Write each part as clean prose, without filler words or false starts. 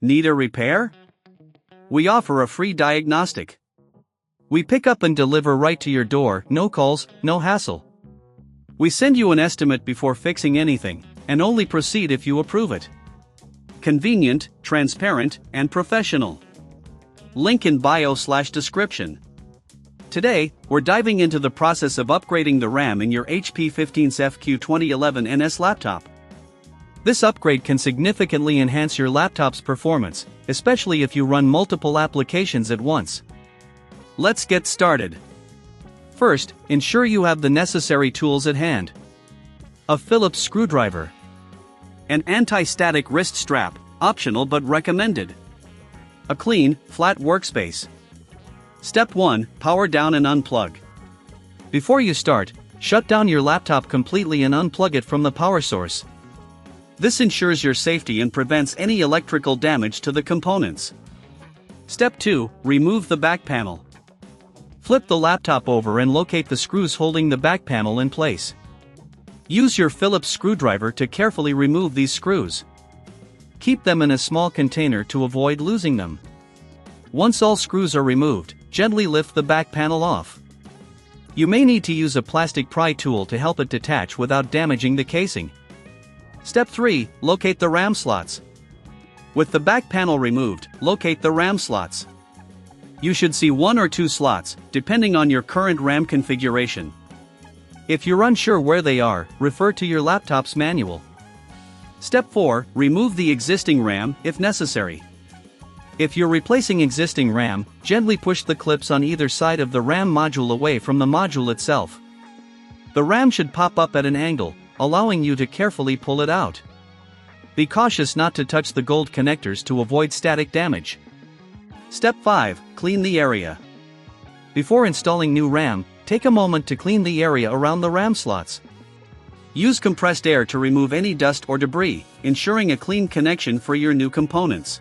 Need a repair? We offer a free diagnostic. We pick up and deliver right to your door, no calls, no hassle. We send you an estimate before fixing anything, and only proceed if you approve it. Convenient, transparent, and professional. Link in bio/description. Today, we're diving into the process of upgrading the RAM in your HP 15's fq2011ns laptop. This upgrade can significantly enhance your laptop's performance, especially if you run multiple applications at once. Let's get started. First, ensure you have the necessary tools at hand. A Phillips screwdriver. An anti-static wrist strap, optional but recommended. A clean, flat workspace. Step 1, power down and unplug. Before you start, shut down your laptop completely and unplug it from the power source. This ensures your safety and prevents any electrical damage to the components. Step 2, remove the back panel. Flip the laptop over and locate the screws holding the back panel in place. Use your Phillips screwdriver to carefully remove these screws. Keep them in a small container to avoid losing them. Once all screws are removed, gently lift the back panel off. You may need to use a plastic pry tool to help it detach without damaging the casing. Step 3, locate the RAM slots. With the back panel removed, locate the RAM slots. You should see 1 or 2 slots, depending on your current RAM configuration. If you're unsure where they are, refer to your laptop's manual. Step 4, remove the existing RAM, if necessary. If you're replacing existing RAM, gently push the clips on either side of the RAM module away from the module itself. The RAM should pop up at an angle, allowing you to carefully pull it out. Be cautious not to touch the gold connectors to avoid static damage. Step 5, clean the area. Before installing new RAM, take a moment to clean the area around the RAM slots. Use compressed air to remove any dust or debris, ensuring a clean connection for your new components.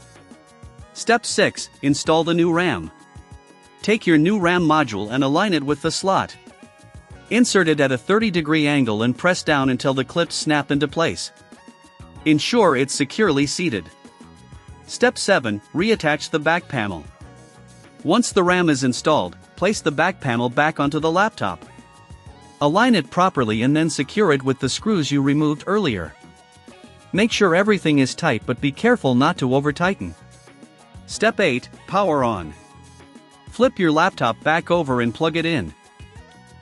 Step 6, install the new RAM. Take your new RAM module and align it with the slot. Insert it at a 30-degree angle and press down until the clips snap into place. Ensure it's securely seated. Step 7, reattach the back panel. Once the RAM is installed, place the back panel back onto the laptop. Align it properly and then secure it with the screws you removed earlier. Make sure everything is tight, but be careful not to over-tighten. Step 8, power on. Flip your laptop back over and plug it in.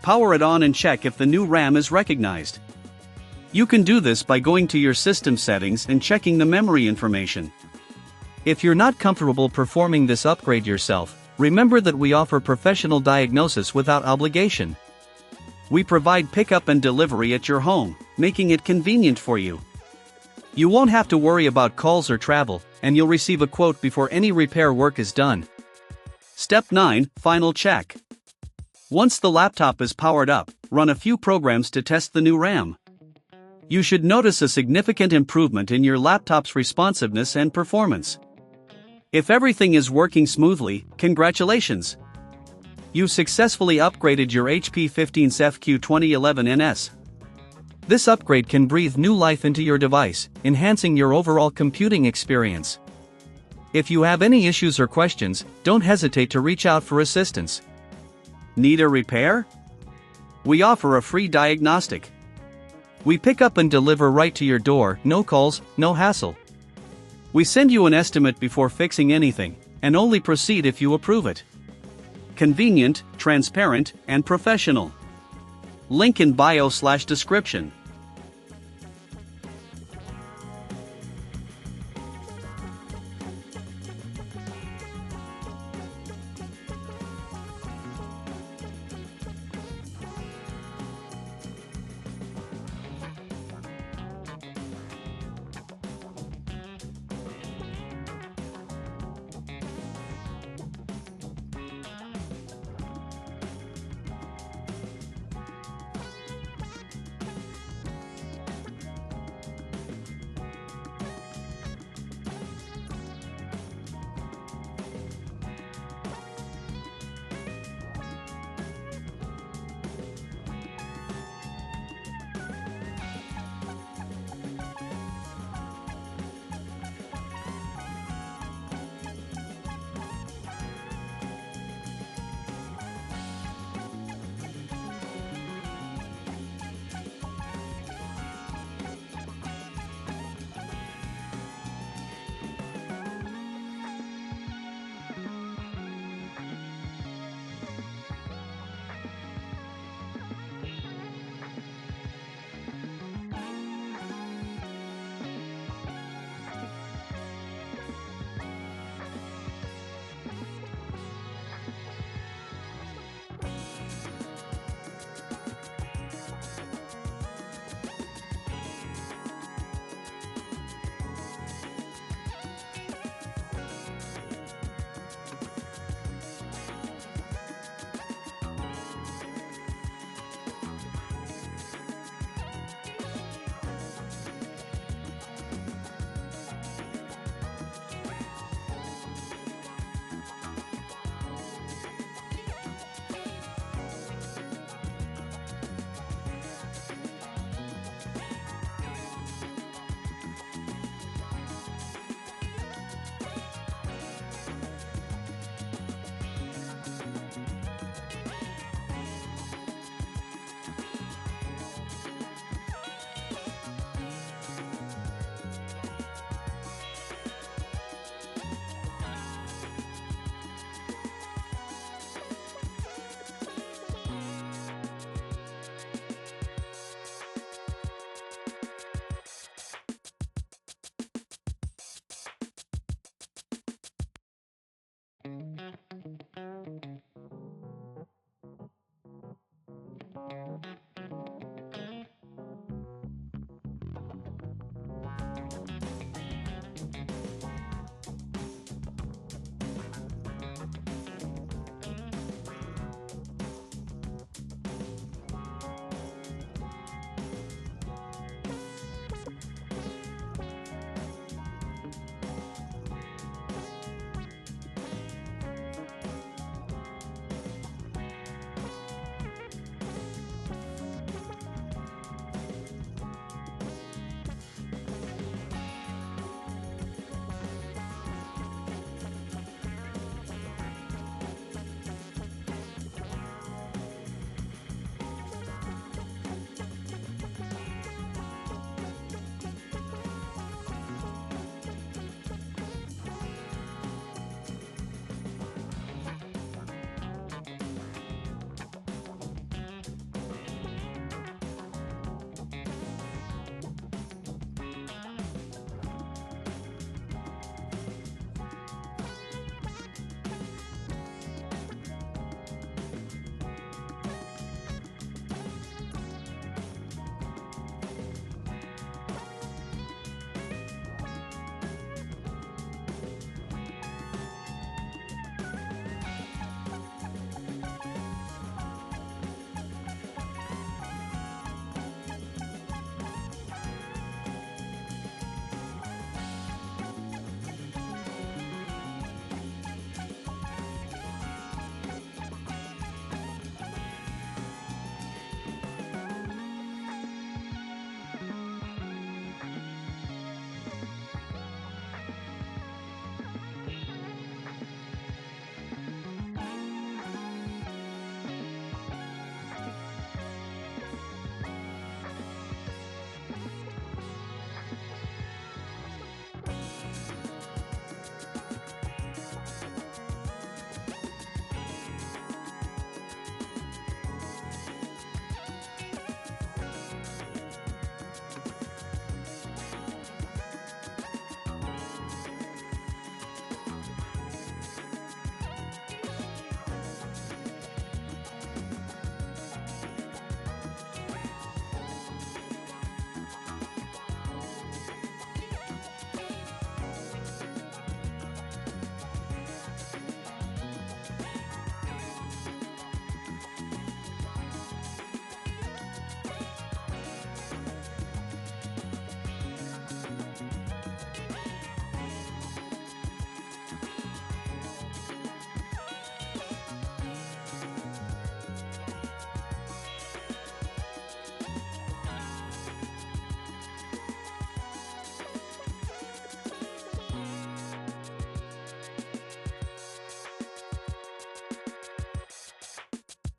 Power it on and check if the new RAM is recognized. You can do this by going to your system settings and checking the memory information. If you're not comfortable performing this upgrade yourself, remember that we offer professional diagnosis without obligation. We provide pickup and delivery at your home, making it convenient for you. You won't have to worry about calls or travel, and you'll receive a quote before any repair work is done. Step 9, final check. Once the laptop is powered up, run a few programs to test the new RAM. You should notice a significant improvement in your laptop's responsiveness and performance. If everything is working smoothly, congratulations! You've successfully upgraded your HP 15's fq2011ns. This upgrade can breathe new life into your device, enhancing your overall computing experience. If you have any issues or questions, don't hesitate to reach out for assistance. Need a repair? We offer a free diagnostic. We pick up and deliver right to your door, no calls, no hassle. We send you an estimate before fixing anything, and only proceed if you approve it. Convenient, transparent, and professional. Link in bio/description.